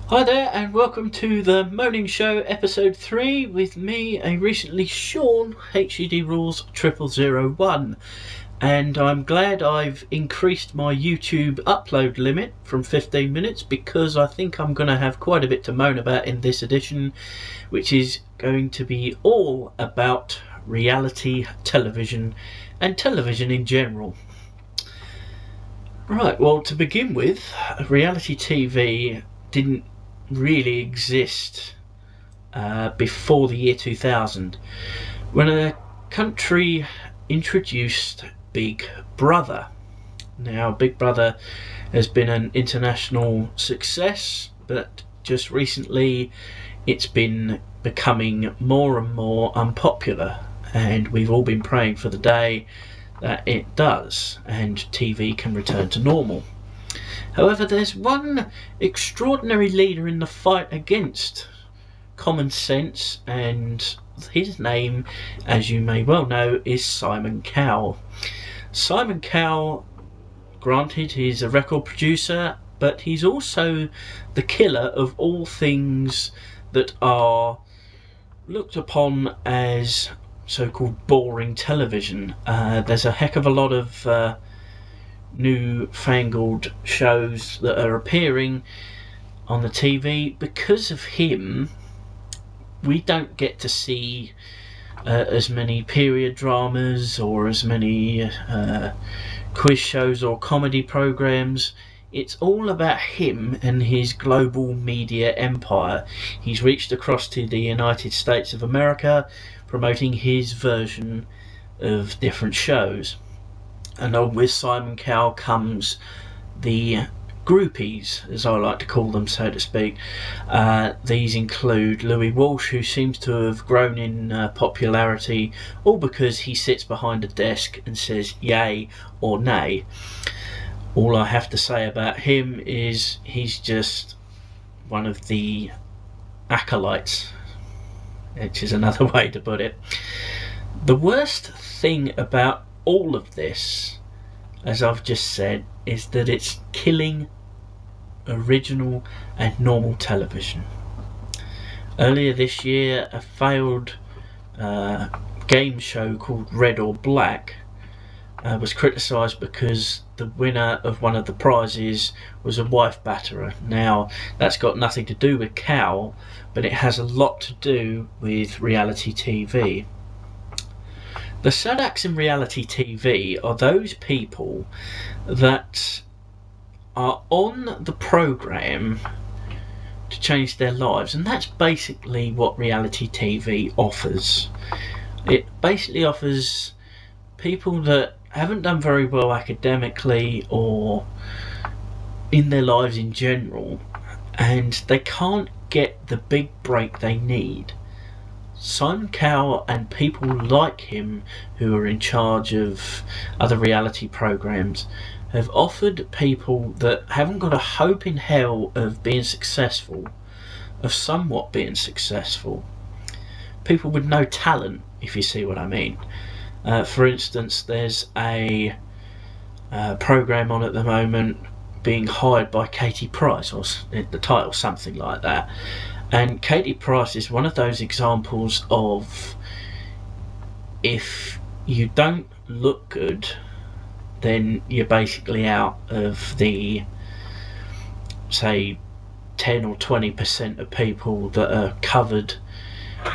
Hi there, and welcome to the Moaning Show, episode 3, with me, a recently shorn HUD Rules 0001. And I'm glad I've increased my YouTube upload limit from 15 minutes because I think I'm going to have quite a bit to moan about in this edition, which is going to be all about reality television and television in general. Right, well, to begin with, reality TV didn't really exist before the year 2000, when a country introduced Big Brother. Now, Big Brother has been an international success, but just recently it's been becoming more and more unpopular, and we've all been praying for the day that it does and TV can return to normal. However, there's one extraordinary leader in the fight against common sense, and his name, as you may well know, is Simon Cowell. Simon Cowell, granted, he's a record producer, but he's also the killer of all things that are looked upon as so-called boring television. There's a heck of a lot of new-fangled shows that are appearing on the TV. Because of him, we don't get to see as many period dramas or as many quiz shows or comedy programs. It's all about him and his global media empire. He's reached across to the United States of America, promoting his version of different shows. And on with Simon Cowell comes the groupies, as I like to call them, so to speak. These include Louis Walsh, who seems to have grown in popularity, all because he sits behind a desk and says yay or nay. All I have to say about him is he's just one of the acolytes, which is another way to put it. The worst thing about all of this, as I've just said, is that it's killing original and normal television. Earlier this year, a failed game show called Red or Black was criticised because the winner of one of the prizes was a wife batterer. Now, that's got nothing to do with Cowell, but it has a lot to do with reality TV. The sad acts in reality TV are those people that are on the programme to change their lives, and that's basically what reality TV offers. It basically offers people that haven't done very well academically or in their lives in general, and they can't get the big break they need. Simon Cowell and people like him who are in charge of other reality programs have offered people that haven't got a hope in hell of being successful, of somewhat being successful, people with no talent, if you see what I mean. For instance, there's a program on at the moment being hired by Katie Price, or the title something like that. And Katie Price is one of those examples of, if you don't look good, then you're basically out of the, say, 10 or 20% of people that are covered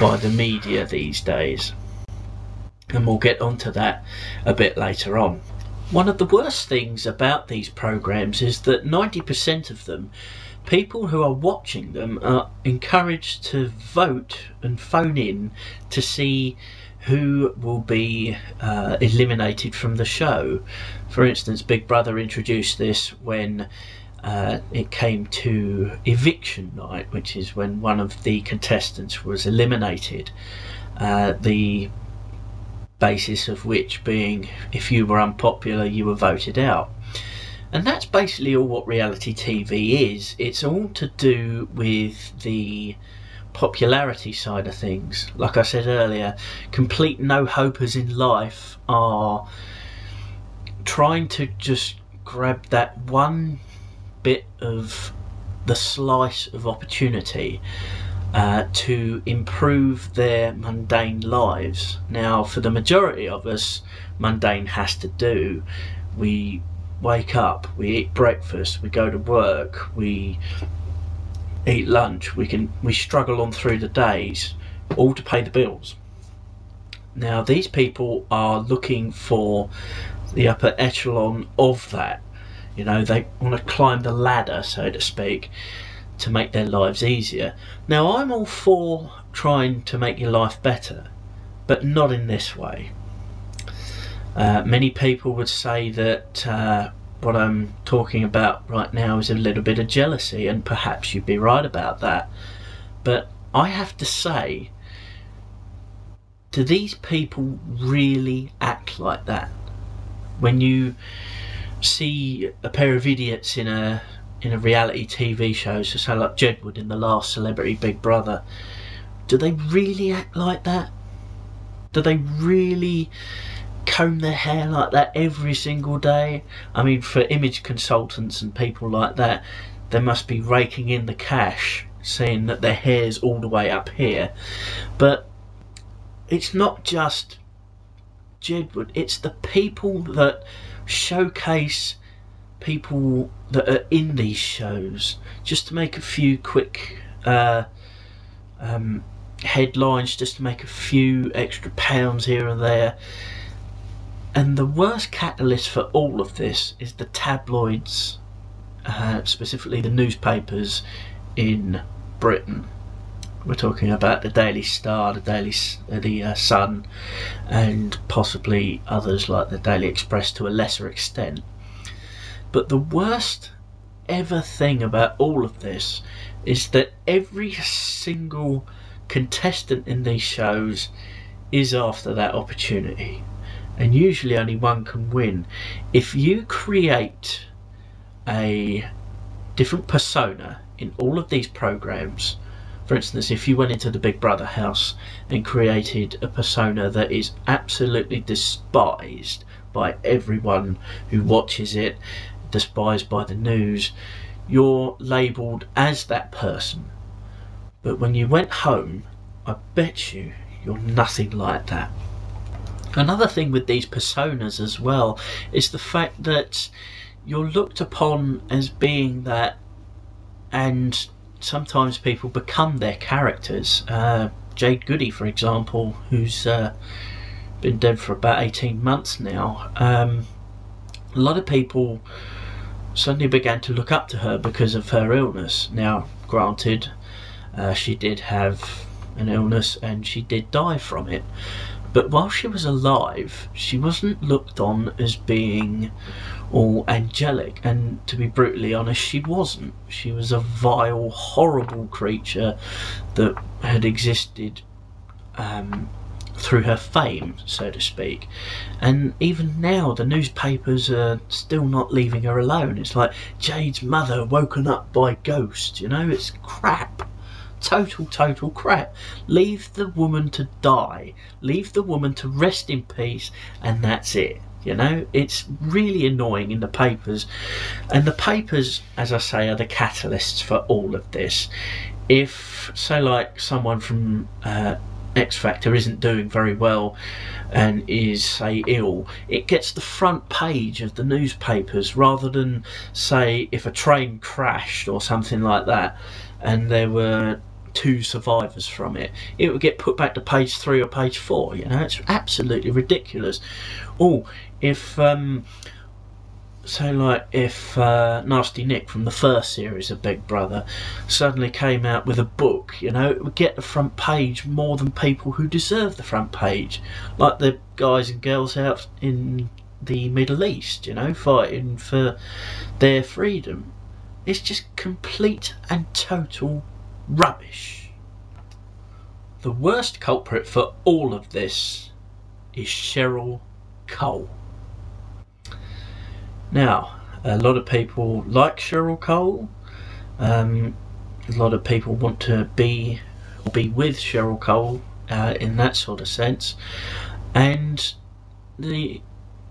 by the media these days. And we'll get onto that a bit later on. One of the worst things about these programs is that 90% of them, people who are watching them, are encouraged to vote and phone in to see who will be eliminated from the show. For instance, Big Brother introduced this when it came to eviction night, which is when one of the contestants was eliminated. The basis of which being, if you were unpopular, you were voted out. And that's basically all what reality TV is. It's all to do with the popularity side of things. Like I said earlier, complete no-hopers in life are trying to just grab that one bit of the slice of opportunity to improve their mundane lives. Now, for the majority of us, mundane has to do. We wake up, we eat breakfast, we go to work, we eat lunch, we struggle on through the days, all to pay the bills. Now, these people are looking for the upper echelon of that. You know, they want to climb the ladder, so to speak, to make their lives easier. Now, I'm all for trying to make your life better, but not in this way. Many people would say that what I'm talking about right now is a little bit of jealousy, and perhaps you'd be right about that. But I have to say, do these people really act like that? When you see a pair of idiots in a reality TV show, so say like Jedward in the last Celebrity Big Brother, do they really act like that? Do they really comb their hair like that every single day? I mean, for image consultants and people like that, they must be raking in the cash, seeing that their hair's all the way up here. But it's not just Jedward, it's the people that showcase people that are in these shows, just to make a few quick headlines, just to make a few extra pounds here and there. And the worst catalyst for all of this is the tabloids, specifically the newspapers in Britain. We're talking about the Daily Star, the Sun, and possibly others like the Daily Express to a lesser extent. But the worst ever thing about all of this is that every single contestant in these shows is after that opportunity, and usually only one can win. If you create a different persona in all of these programs, for instance, if you went into the Big Brother house and created a persona that is absolutely despised by everyone who watches it, despised by the news, you're labelled as that person. But when you went home, I bet you're nothing like that. Another thing with these personas as well is the fact that you're looked upon as being that, and sometimes people become their characters. Jade Goody, for example, who's been dead for about 18 months now, a lot of people suddenly began to look up to her because of her illness. Now, granted, she did have an illness and she did die from it, but while she was alive, she wasn't looked on as being all angelic, and to be brutally honest, she wasn't. She was a vile, horrible creature that had existed through her fame, so to speak. And even now, the newspapers are still not leaving her alone. It's like Jade's mother woken up by ghost, you know? It's crap. Total crap. Leave the woman to die. Leave the woman to rest in peace, and that's it. You know, it's really annoying in the papers. And the papers, as I say, are the catalysts for all of this. If, say, like someone from X Factor isn't doing very well and is, say, ill, it gets the front page of the newspapers, rather than, say, if a train crashed or something like that and there were 2 survivors from it, it would get put back to page 3 or page 4. You know, it's absolutely ridiculous. Oh, if Nasty Nick from the first series of Big Brother suddenly came out with a book, you know, it would get the front page more than people who deserve the front page, like the guys and girls out in the Middle East, you know, fighting for their freedom. It's just complete and total rubbish. The worst culprit for all of this is Cheryl Cole. Now, a lot of people like Cheryl Cole. A lot of people want to be with Cheryl Cole in that sort of sense. And the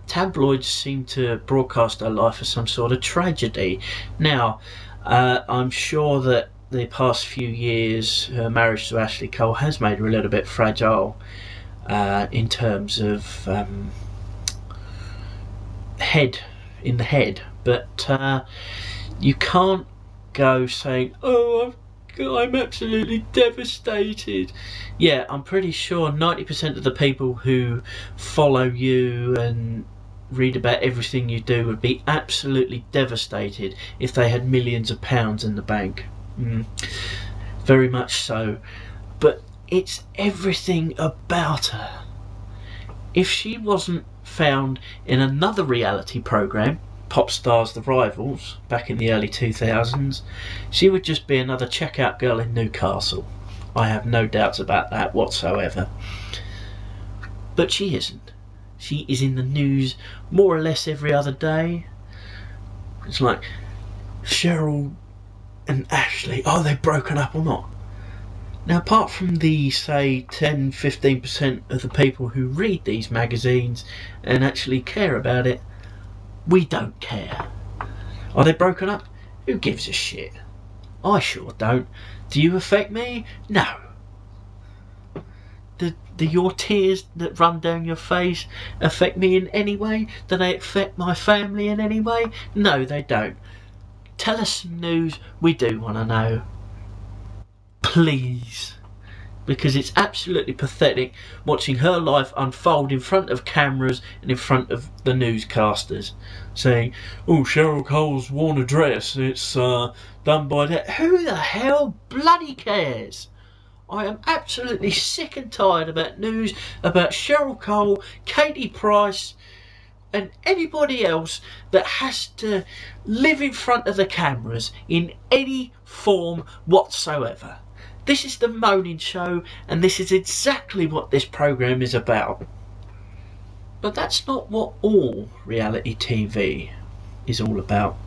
tabloids seem to broadcast her life as some sort of tragedy. Now, I'm sure that the past few years her marriage to Ashley Cole has made her a little bit fragile in terms of head, but you can't go saying, oh, I'm absolutely devastated. Yeah, I'm pretty sure 90% of the people who follow you and read about everything you do would be absolutely devastated if they had millions of pounds in the bank. Very much so. But it's everything about her. If she wasn't found in another reality programme, Pop Stars The Rivals, back in the early 2000s, she would just be another checkout girl in Newcastle. I have no doubts about that whatsoever. But she isn't. She is in the news more or less every other day. It's like, Cheryl and Ashley, are they broken up or not? Now, apart from the, say, 10-15% of the people who read these magazines and actually care about it, we don't care. Are they broken up? Who gives a shit? I sure don't. Do you affect me? No. Do your tears that run down your face affect me in any way? Do they affect my family in any way? No, they don't. Tell us some news. We do want to know. Please. Because it's absolutely pathetic watching her life unfold in front of cameras and in front of the newscasters, saying, oh, Cheryl Cole's worn a dress, it's done by that. Who the hell bloody cares? I am absolutely sick and tired about news about Cheryl Cole, Katie Price and anybody else that has to live in front of the cameras in any form whatsoever. This is the Moaning Show, and this is exactly what this programme is about. But that's not what all reality TV is all about.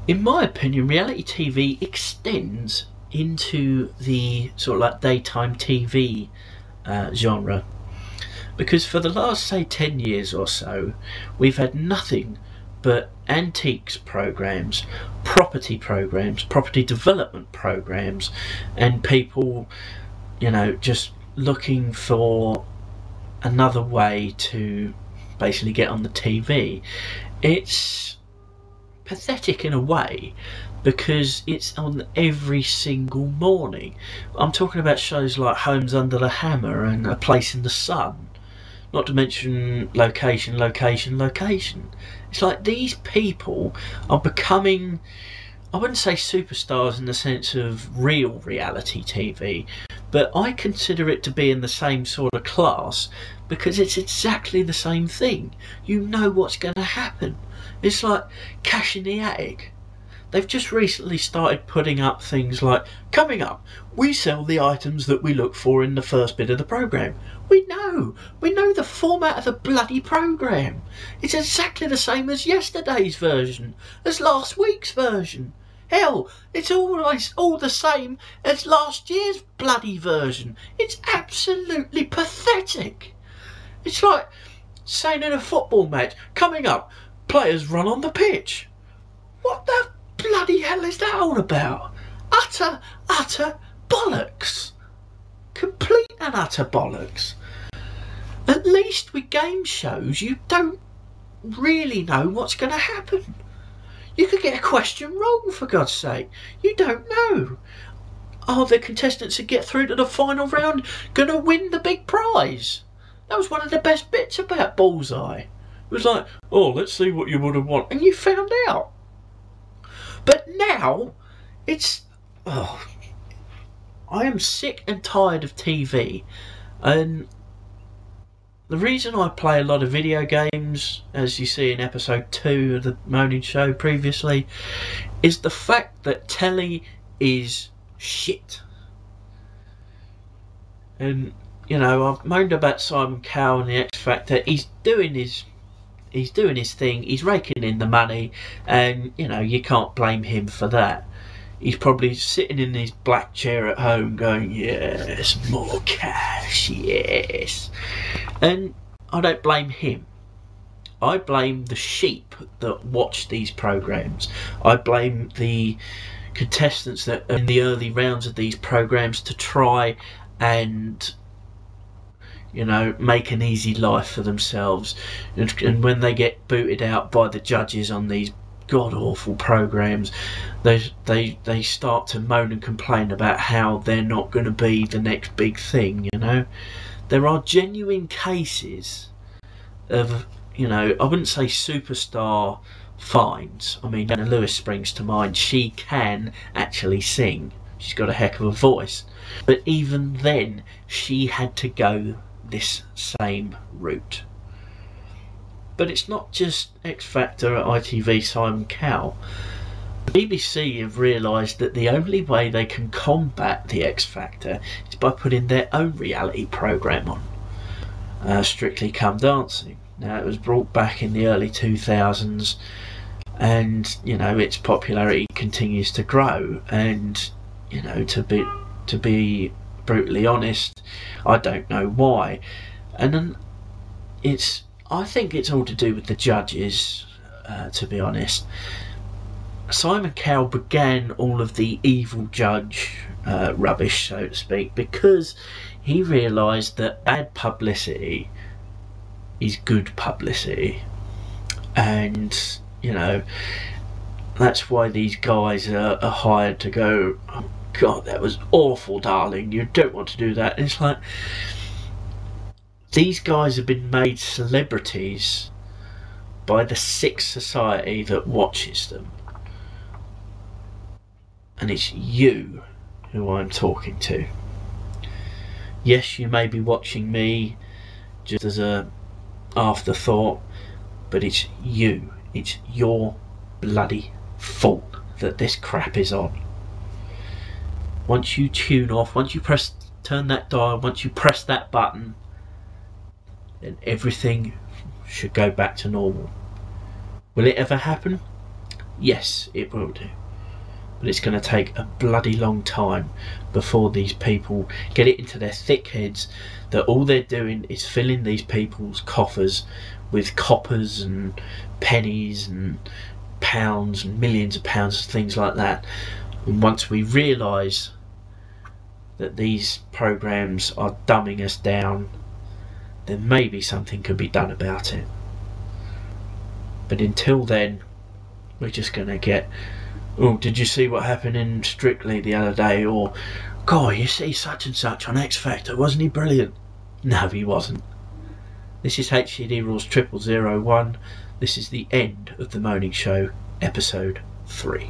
In my opinion, reality TV extends into the sort of like daytime TV genre. Because for the last, say, 10 years or so, we've had nothing but antiques programs, property development programs, and people, you know, just looking for another way to basically get on the TV. It's pathetic in a way because it's on every single morning. I'm talking about shows like Homes Under the Hammer and A Place in the Sun. Not to mention location. It's like these people are becoming, I wouldn't say superstars in the sense of real reality TV, but I consider it to be in the same sort of class because it's exactly the same thing. You know what's going to happen. It's like Cash in the Attic. They've just recently started putting up things like, coming up, we sell the items that we look for in the first bit of the programme. We know the format of the bloody programme. It's exactly the same as yesterday's version, as last week's version. Hell, it's always all the same as last year's bloody version. It's absolutely pathetic. It's like saying in a football match, coming up, players run on the pitch. What the bloody hell is that all about? Utter bollocks. Complete and utter bollocks. At least with game shows, you don't really know what's going to happen. You could get a question wrong, for God's sake. You don't know. Are the contestants that get through to the final round going to win the big prize? That was one of the best bits about Bullseye. It was like, oh, let's see what you would have won. And you found out. But now, it's... Oh, I am sick and tired of TV. And the reason I play a lot of video games, as you see in episode 2 of the Moaning Show previously, is the fact that telly is shit. And, you know, I've moaned about Simon Cowell and the X Factor. He's doing his thing, he's raking in the money, and, you know, you can't blame him for that. He's probably sitting in his black chair at home going, yes, more cash, yes. And I don't blame him. I blame the sheep that watch these programs. I blame the contestants that are in the early rounds of these programs to try and, you know, make an easy life for themselves, and when they get booted out by the judges on these god awful programs, they start to moan and complain about how they're not going to be the next big thing. You know, there are genuine cases of, you know, I wouldn't say superstar finds. I mean, Anna Lewis springs to mind. She can actually sing. She's got a heck of a voice. But even then, she had to go this same route. But it's not just X Factor at ITV Simon Cowell. The BBC have realised that the only way they can combat the X Factor is by putting their own reality programme on. Strictly Come Dancing. Now, it was brought back in the early 2000s, and, you know, its popularity continues to grow. And, you know, to be brutally honest, I don't know why. And then I think it's all to do with the judges, to be honest. Simon Cowell began all of the evil judge rubbish, so to speak, because he realised that bad publicity is good publicity. And, you know, that's why these guys are hired to go, oh God, that was awful, darling, you don't want to do that. And it's like, these guys have been made celebrities by the sick society that watches them. And it's you who I'm talking to. Yes, you may be watching me just as a afterthought, but it's you. It's your bloody fault that this crap is on. Once you tune off, once you turn that dial, once you press that button, then everything should go back to normal. Will it ever happen? Yes, it will do. But it's going to take a bloody long time before these people get it into their thick heads that all they're doing is filling these people's coffers with coppers and pennies and pounds and millions of pounds, things like that. And once we realise that these programs are dumbing us down, then maybe something could be done about it. But until then, we're just going to get, oh, did you see what happened in Strictly the other day? Or, God, you see such and such on X Factor, wasn't he brilliant? No, he wasn't. This is HCD Rules 0001. This is the end of The Moaning Show, episode 3.